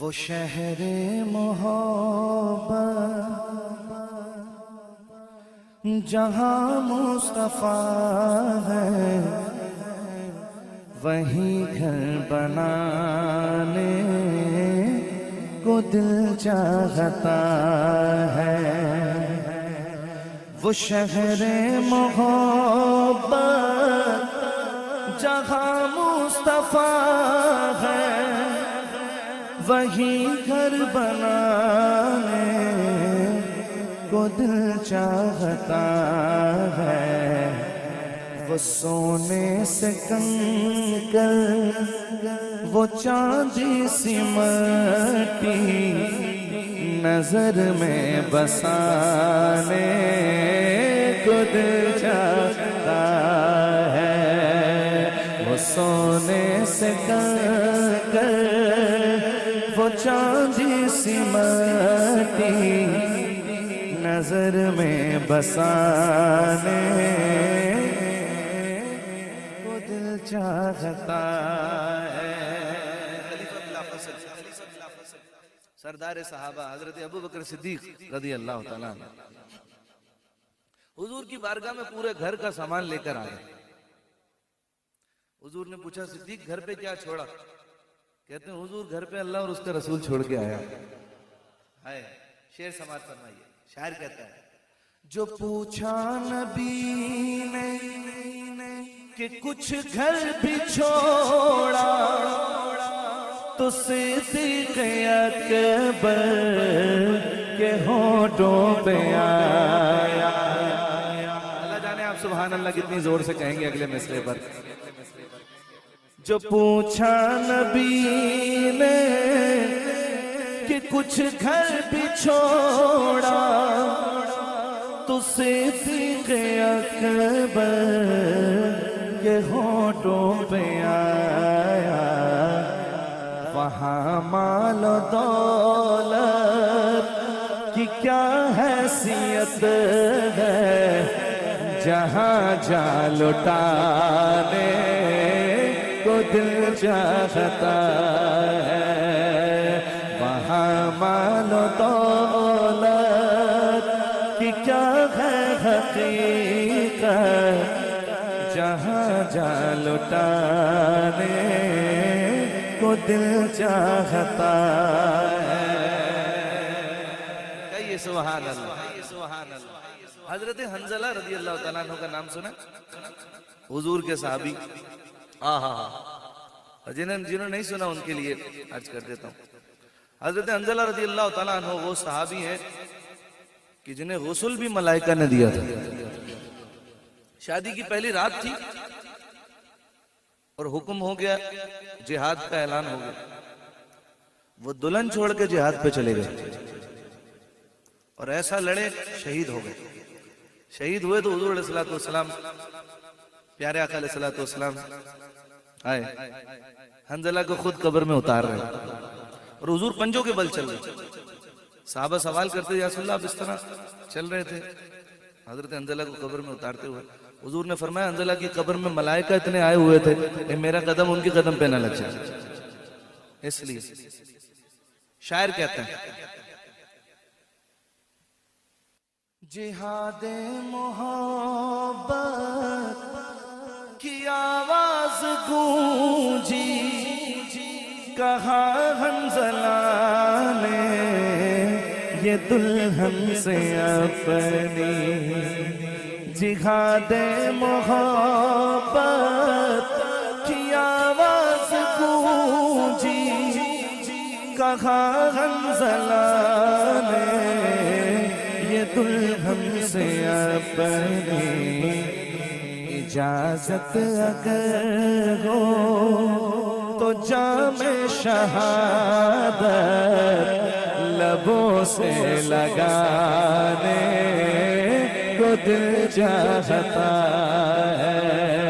وہ شہر محبت جہاں مصطفیٰ ہے، وہیں گھر بنانے کو دل چاہتا ہے۔ وہ شہر محبت جہاں مصطفیٰ ہے، وہیں گھر بنانے کو دل چاہتا ہے۔ وہ سونے سے کنکر، وہ چاندی سی مٹی نظر میں بسانے کو دل چاہتا ہے۔ وہ سونے سے کنکر، وہ چاندی سی مٹی نظر میں بسانے کو دل چاہتا ہے۔ سردار صحابہ حضرت ابوبکر صدیق رضی اللہ تعالیٰ عنہ حضور کی بارگاہ میں پورے گھر کا سامان لے کر آئے۔ حضور نے پوچھا صدیق گھر پہ کیا چھوڑا؟ کہتے ہیں حضور گھر پہ اللہ اور اس کا رسول چھوڑ کے آیا۔ ہائے شعر سماعت فرمائیے۔ شاعر کہتا ہے جو پوچھا نبی نے کہ کچھ گھر بھی چھوڑا، تو صدیق اکبر کے ہونٹوں پہ آیا۔ اللہ جانے آپ سبحان اللہ کتنی زور سے کہیں گے اگلے مصرعے پر۔ جو پوچھا نبی نے کہ کچھ گھر بھی چھوڑا، تو صدیق اکبر کے ہونٹوں پہ آیا۔ وہاں مال و دولت کی کیا حیثیت ہے، جہاں جا لٹانے کو دل چاہتا ہے۔ وہاں مال و دولت کی کیا ہے حقیقت، جہاں جا لٹانے کو دل چاہتا ہے۔ کہیے سبحان اللہ۔ حضرت حنظلہ رضی اللہ تعالیٰ عنہ کا نام سنا؟ حضور کے صحابی۔ جنہوں نے نہیں سنا ان کے لیے عرض کر دیتا ہوں۔ حضرت حنظلہ رضی اللہ تعالیٰ عنہ وہ صحابی ہیں کہ جنہیں غسل بھی ملائکہ نے دیا تھا۔ شادی کی پہلی رات تھی اور حکم ہو گیا، جہاد کا اعلان ہو گیا۔ وہ دلہن چھوڑ کے جہاد پہ چلے گئے اور ایسا لڑے شہید ہو گئے۔ شہید ہوئے تو حضور علیہ السلام پیارے آقا علیہ السلام آئے، حنظلہ کو خود قبر میں اتار رہے اور حضور پنجوں کے بل چل رہے۔ صحابہ سوال کرتے یا رسول اللہ آپ اس طرح چل رہے تھے حضرت حنظلہ کو قبر میں اتارتے ہوئے؟ حضور نے فرمایا حنظلہ کی قبر میں ملائکہ اتنے آئے ہوئے تھے کہ میرا قدم ان کے قدم پہ نہ لگ جائے، اس لیے۔ شاعر کہتا ہے جہاد محبت کی آواز گونجی، کہا حنظلہ نے یہ دلہن سے اپنی۔ جہاد محبت کی آواز گونجی، کہا حنظلہ نے یہ دلہن سے اپنی۔ اجازت اگر ہو تو جام شہادت لبوں سے لگانے کو دل چاہتا ہے۔